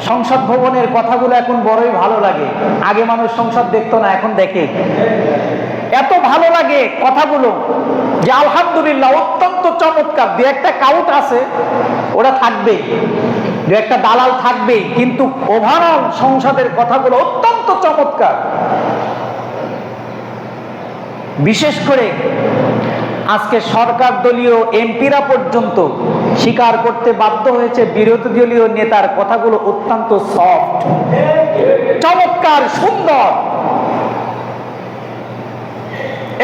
সংসদ ভবনের কথাগুলো এখন বড়ই ভালো লাগে। আগে মানুষ সংসদ দেখতো না, এখন দেখে। এত ভালো লাগে কথাগুলো যে আলহামদুলিল্লাহ অত্যন্ত চমৎকার। দু একটা কাউট আছে, ওরা থাকবেই, দু একটা দালাল থাকবেই, কিন্তু ওভারঅল সংসদের কথাগুলো অত্যন্ত চমৎকার। বিশেষ করে আজকে সরকার দলীয় এমপিরা পর্যন্ত স্বীকার করতে বাধ্য হয়েছে বিরোধী দলীয় নেতার কথাগুলো অত্যন্ত সফট, চমৎকার, সুন্দর।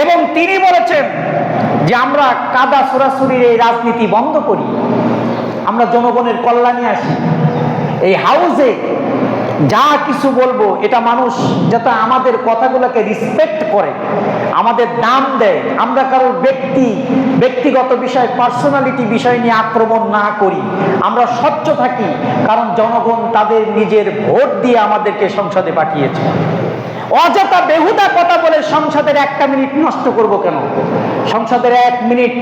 এবং তিনি বলেছেন যে আমরা কাদা ছোড়াছুরির এই রাজনীতি বন্ধ করি, আমরা জনগণের কল্যাণে আসি। এই হাউসে যা কিছু বলবো এটা মানুষ যাতে আমাদের কথাগুলোকে রিসপেক্ট করে, আমাদের দাম দেয়, আমরা কারোর ব্যক্তিগত বিষয়, পার্সোনালিটি বিষয় নিয়ে আক্রমণ না করি, আমরা স্বচ্ছ থাকি। কারণ জনগণ তাদের নিজের ভোট দিয়ে আমাদেরকে সংসদে পাঠিয়েছে। অযথা বেহুদা কথা বলে সংসদের একটা মিনিট নষ্ট করব কেন? সংসদের 1 মিনিট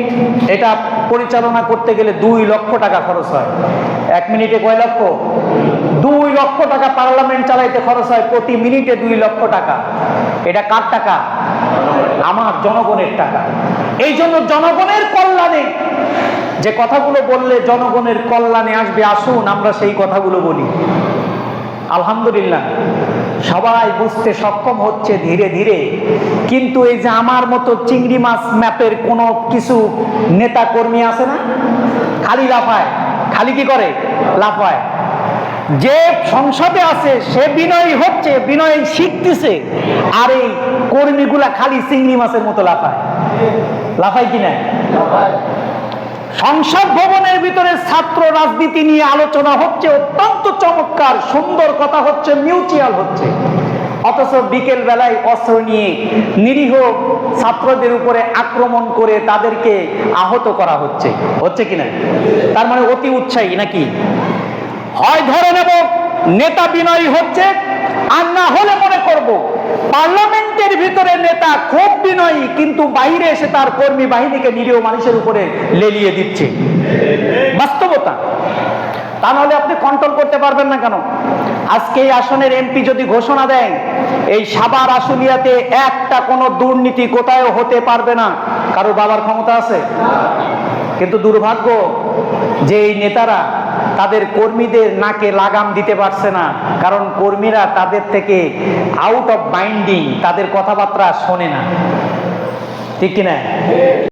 এটা পরিচালনা করতে গেলে 2 লক্ষ টাকা খরচ হয়। 1 মিনিটে কয় লক্ষ? 2 লক্ষ টাকা পার্লামেন্ট চালাইতে খরচ হয়, প্রতি মিনিটে 2 লক্ষ টাকা। এটা কার টাকা? আমার জনগণের টাকা। এই জন্য জনগণের কল্যাণে যে কথাগুলো বললে জনগণের কল্যাণে আসবে, আসুন আমরা সেই কথাগুলো বলি। আলহামদুলিল্লাহ সবাই বুঝতে সক্ষম হচ্ছে ধীরে ধীরে। কিন্তু এই যে আমার মতো চিংড়ি মাছ ম্যাপের কোনো কিছু নেতা কর্মী আছে না, খালি লাফায়, খালি কি করে? লাফায়। যে সংসদে আছে সে বিনয়ী হচ্ছে, বিনয় শিখতেছে, আর এই কর্মীগুলা খালি চিংড়ি মাছের মতো লাফায়। লাফায় কিনা? সংসদ ভবনের ভিতরে ছাত্র রাজনীতি নিয়ে আলোচনা হচ্ছে, অত্যন্ত চমৎকার, সুন্দর কথা হচ্ছে, মিউচুয়াল হচ্ছে। অথচ বিকেল বেলায় অস্ত্র নিয়ে নিরীহ ছাত্রদের উপরে আক্রমণ করে তাদেরকে আহত করা হচ্ছে। হচ্ছে কিনা? তার মানে অতি উৎসাহী নাকি? হয় ধরে নেব নেতা বিনয়ী হচ্ছে, আর না হলে মনে করব পার্লামেন্টের ভিতরে নেতা খুব বিনয়ী, কিন্তু বাইরে এসে তার কর্মী বাহিনীকে নিরীহ মানুষের উপরে লেলিয়ে দিচ্ছে। বাস্তবতা। তা নাহলে আপনি কন্ট্রোল করতে পারবেন না কেন? আজকে এই আসনের এমপি যদি ঘোষণা দেন এই সাভার আশুলিয়াতে একটা কোনো দুর্নীতি কোথাও হতে পারবে না, কারো বাবার ক্ষমতা আছে? কিন্তু দুর্ভাগ্য যে এই নেতারা তাদের কর্মীদের নাকে লাগাম দিতে পারছে না, কারণ কর্মীরা তাদের থেকে আউট অফ বাইন্ডিং, তাদের কথাবার্তা শোনে না। ঠিক কিনা?